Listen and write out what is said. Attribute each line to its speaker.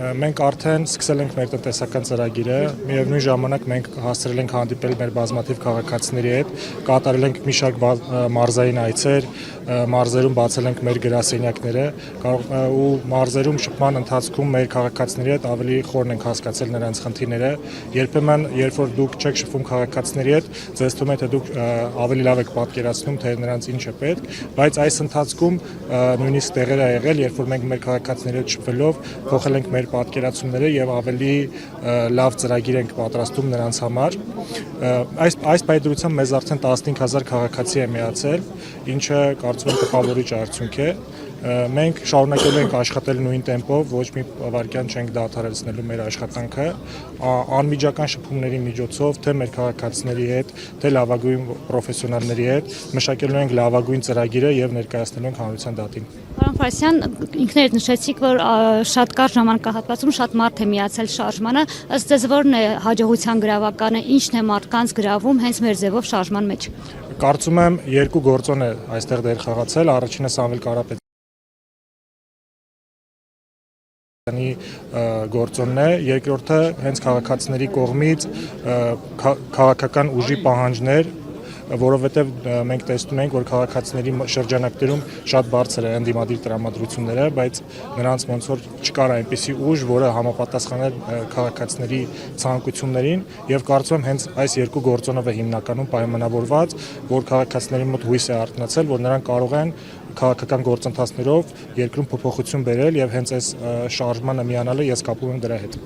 Speaker 1: Մենք արդեն սկսել ենք մեր տնտեսական ծրագիրը, միևնույն ժամանակ մենք հասցրել ենք հանդիպել մեր բազմաթիվ քաղաքացիների հետ, կատարել ենք մի շարք մարզային այցեր, մարզերում բացել ենք մեր գրասենյակները ու մարզերում շփման ընթացքում մեր քաղաքացիների հետ ավելի խորն ենք հասկացել նրանց խնդիրները։ Երբեմն, երբ որ դուք չեք շփվում քաղաքացիների հետ, ձեզ թվում է, թե դուք ավելի լավ եք պատկերացնում, թե նրանց ինչ է պետք, բայց այս ընթացքում նույնիսկ տեղեր ա եղել, երբ որ մենք մեր քաղաքացիների հետ շփվելով փոխել ենք մեր պատկերացումները եւ ավելի լավ ծրագիր ենք պատրաստում նրանց համար։ Այս պայծրությամբ մեզ արդեն 15000 քաղաքացի է միացել, ինչը կարծում եմ տպավորիչ արդյունք է։ Մենք շարունակելու ենք աշխատել նույն տեմպով, ոչ մի վայրկյան չենք դադարեցնելու մեր աշխատանքը, անմիջական շփումների միջոցով, թե մեր քաղաքացիների հետ, թե լավագույն պրոֆեսիոնալների հետ, մշակելու ենք լավագույն ծրագիրը եւ ներկայացնելու ենք հանրության դատին։
Speaker 2: Պարոն Ֆարսյան, ինքներդ նշեցիք, որ շատ կարճ ժամանակահատվածում շատ մարդ է միացել շարժմանը, ըստ ձեզ որն է հաջողության գրավականը, ինչն է մարդկանց գրավում հենց մեր ձևով շարժման մեջ։
Speaker 1: Կարծում եմ երկու գործոն է այստեղ դեր խաղացել, առաջինը Սամվել Կարապետյանի գործոնն է, երկրորդը հենց քաղաքացիների կողմից քաղաքական ուժի պահանջներ, որովհետև մենք տեսնում ենք, որ քաղաքացիների շրջանակներում շատ բարձր է ընդդիմադիր տրամադրությունները, բայց նրանց ոնց որ չկար այնպիսի ուժ, որը համապատասխաներ քաղաքացիների ցանկություններին, եւ կարծում եմ հենց այս երկու գործոնով է հիմնականում պայմանավորված, որ քաղաքացիների մոտ հույս է արթնացել, որ նրանք կարող են քաղաքական գործընթացներով երկրում փոփոխություն բերել եւ հենց այս շարժմանը միանալը ես կապում եմ դրա հետ։